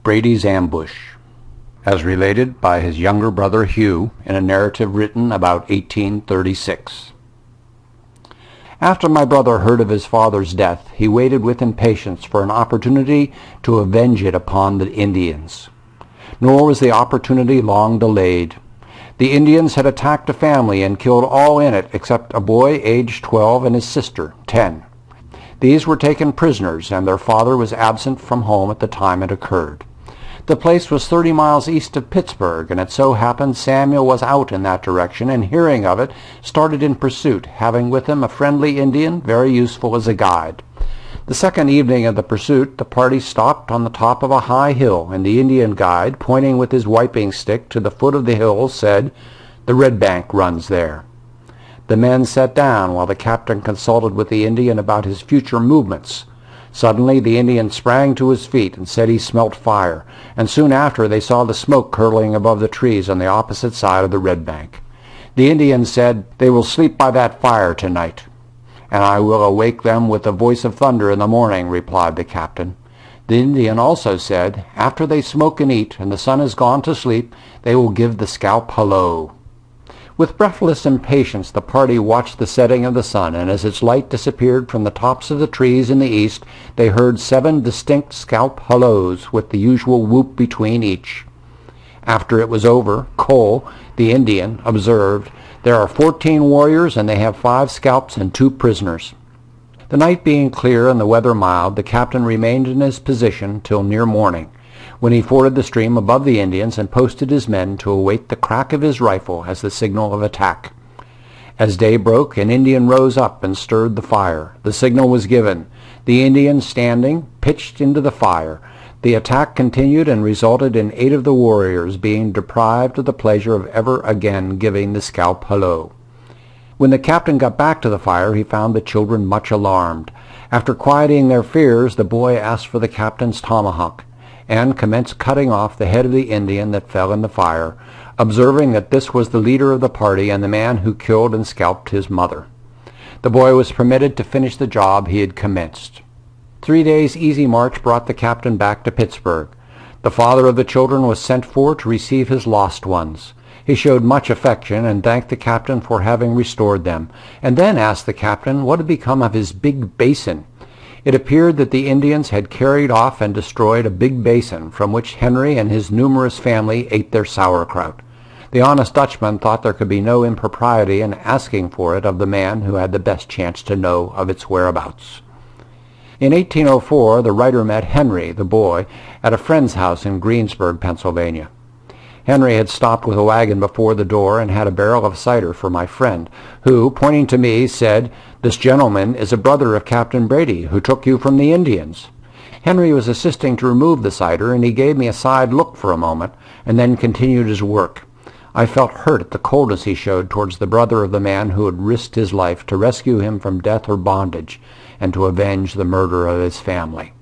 Brady's Ambush, as related by his younger brother Hugh in a narrative written about 1836. After my brother heard of his father's death, he waited with impatience for an opportunity to avenge it upon the Indians. Nor was the opportunity long delayed. The Indians had attacked a family and killed all in it except a boy aged 12 and his sister, 10. These were taken prisoners, and their father was absent from home at the time it occurred. The place was 30 miles east of Pittsburgh, and it so happened Samuel was out in that direction, and hearing of it, started in pursuit, having with him a friendly Indian, very useful as a guide. The second evening of the pursuit, the party stopped on the top of a high hill, and the Indian guide, pointing with his wiping stick to the foot of the hill, said, "The Red Bank runs there." The men sat down while the captain consulted with the Indian about his future movements. Suddenly the Indian sprang to his feet and said he smelt fire, and soon after they saw the smoke curling above the trees on the opposite side of the Red Bank. The Indian said, "They will sleep by that fire tonight." "And I will awake them with the voice of thunder in the morning," replied the captain. The Indian also said, "After they smoke and eat, and the sun has gone to sleep, they will give the scalp hello." With breathless impatience the party watched the setting of the sun, and as its light disappeared from the tops of the trees in the east, they heard 7 distinct scalp hellos, with the usual whoop between each. After it was over, Cole, the Indian, observed, "There are 14 warriors, and they have 5 scalps and 2 prisoners." The night being clear and the weather mild, the captain remained in his position till near morning, when he forded the stream above the Indians and posted his men to await the crack of his rifle as the signal of attack. As day broke, an Indian rose up and stirred the fire. The signal was given. The Indians, standing, pitched into the fire. The attack continued and resulted in 8 of the warriors being deprived of the pleasure of ever again giving the scalp hello. When the captain got back to the fire, he found the children much alarmed. After quieting their fears, the boy asked for the captain's tomahawk, and commenced cutting off the head of the Indian that fell in the fire, observing that this was the leader of the party and the man who killed and scalped his mother. The boy was permitted to finish the job he had commenced. 3 days' easy march brought the captain back to Pittsburgh. The father of the children was sent for to receive his lost ones. He showed much affection and thanked the captain for having restored them, and then asked the captain what had become of his big basin. It appeared that the Indians had carried off and destroyed a big basin from which Henry and his numerous family ate their sauerkraut. The honest Dutchman thought there could be no impropriety in asking for it of the man who had the best chance to know of its whereabouts. In 1804 the writer met Henry, the boy, at a friend's house in Greensburg, Pennsylvania. Henry had stopped with a wagon before the door and had a barrel of cider for my friend, who, pointing to me, said, "This gentleman is a brother of Captain Brady, who took you from the Indians." Henry was assisting to remove the cider, and he gave me a side look for a moment, and then continued his work. I felt hurt at the coldness he showed towards the brother of the man who had risked his life to rescue him from death or bondage, and to avenge the murder of his family.